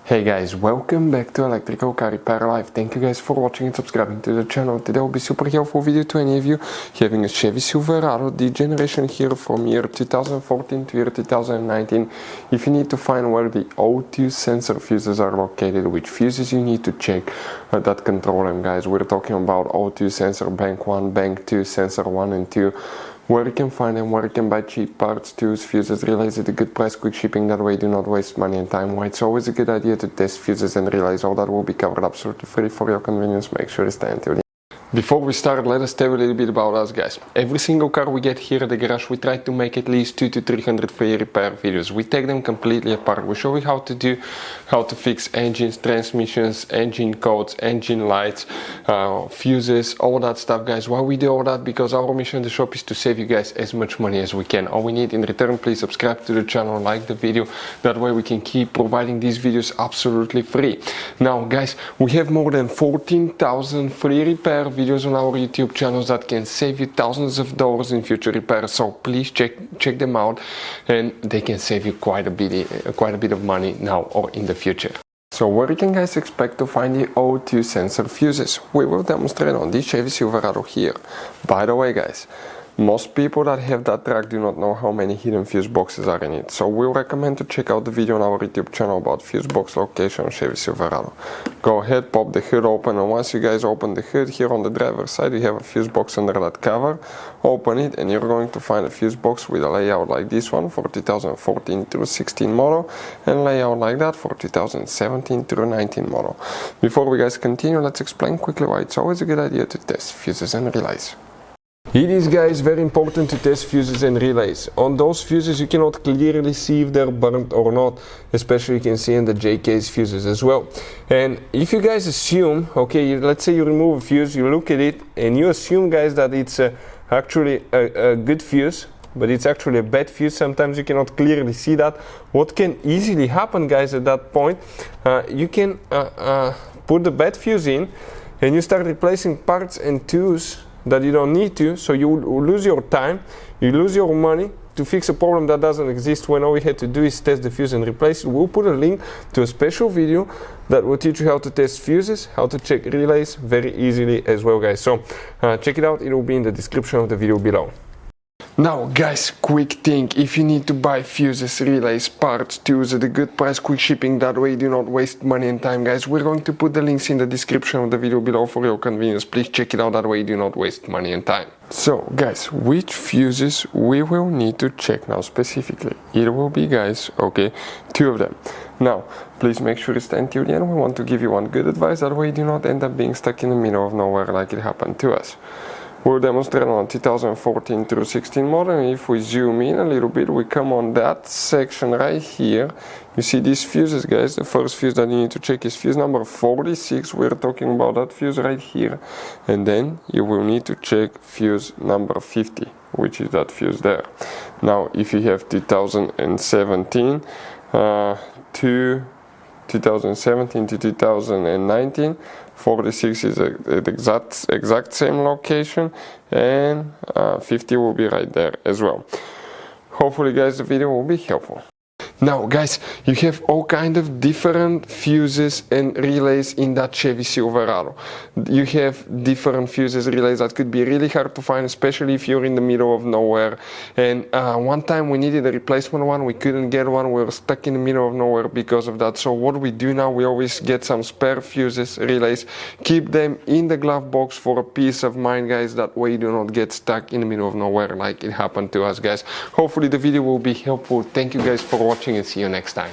Hey guys, welcome back to Electrical Car Repair Live. Thank you guys for watching and subscribing to the channel. Today will be super helpful video to any of you having a Chevy Silverado D generation here from year 2014 to year 2019. If you need to find where the O2 sensor fuses are located, which fuses you need to check that control them, guys. We're talking about O2 sensor bank 1, bank 2, sensor 1 and 2. Where you can find them, where you can buy cheap parts, tools, fuses, relays at a good price, quick shipping, that way do not waste money and time. Why it's always a good idea to test fuses and relays. All that will be covered absolutely free for your convenience. Make sure to stay until the end. Before we start, let us tell you a little bit about us, guys. Every single car we get here at the garage, we try to make at least 200 to 300 free repair videos. We take them completely apart. We show you how to fix engines, transmissions, engine codes, engine lights, fuses, all that stuff, guys. Why we do all that? Because our mission in the shop is to save you guys as much money as we can. All we need in return, please subscribe to the channel, like the video. That way we can keep providing these videos absolutely free. Now, guys, we have more than 14,000 free repair videos on our YouTube channels that can save you thousands of dollars in future repairs. So please check them out, and they can save you quite a bit of money now or in the future. So where you can guys expect to find the O2 sensor fuses? We will demonstrate on this Chevy Silverado here. By the way, guys, most people that have that truck do not know how many hidden fuse boxes are in it. So we'll recommend to check out the video on our YouTube channel about fuse box location on Chevy Silverado. Go ahead, pop the hood open, and once you guys open the hood, here on the driver's side we have a fuse box under that cover. Open it and you're going to find a fuse box with a layout like this one for 2014 through 16 model, and layout like that for 2017 through 19 model. Before we guys continue, let's explain quickly why it's always a good idea to test fuses and relays. It is, guys, very important to test fuses and relays. On those fuses you cannot clearly see if they're burnt or not, especially you can see in the JK's fuses as well. And if you guys assume, okay, let's say you remove a fuse, you look at it and you assume, guys, that it's actually a good fuse, but it's actually a bad fuse. Sometimes you cannot clearly see that. What can easily happen, guys, at that point, you can put the bad fuse in and you start replacing parts and tools that you don't need to, so you lose your time, you lose your money to fix a problem that doesn't exist, when all we had to do is test the fuse and replace it. We'll put a link to a special video that will teach you how to test fuses, how to check relays very easily as well, guys. So check it out, it will be in the description of the video below. Now, guys, quick thing: if you need to buy fuses, relays, parts, tools at a good price, quick shipping, that way you do not waste money and time, guys, we're going to put the links in the description of the video below for your convenience. Please check it out, that way you do not waste money and time. So, guys, which fuses we will need to check now specifically? It will be, guys, okay, 2 of them. Now, please make sure to stay until the end. We want to give you one good advice, that way you do not end up being stuck in the middle of nowhere like it happened to us. We'll demonstrate on 2014 through 16 model, and if we zoom in a little bit, we come on that section right here. You see these fuses, guys. The first fuse that you need to check is fuse number 46. We're talking about that fuse right here. And then you will need to check fuse number 50, which is that fuse there. Now, if you have 2017 to 2017 to 2019, 46 is at exact same location, and 50 will be right there as well. Hopefully, guys, the video will be helpful. Now, guys, you have all kind of different fuses and relays in that Chevy Silverado. You have different fuses, relays that could be really hard to find, especially if you're in the middle of nowhere. And one time we needed a replacement one, we couldn't get one, we were stuck in the middle of nowhere because of that. So what we do now, we always get some spare fuses, relays, keep them in the glove box for a peace of mind, guys. That way you do not get stuck in the middle of nowhere like it happened to us, guys. Hopefully the video will be helpful. Thank you guys for watching, and see you next time.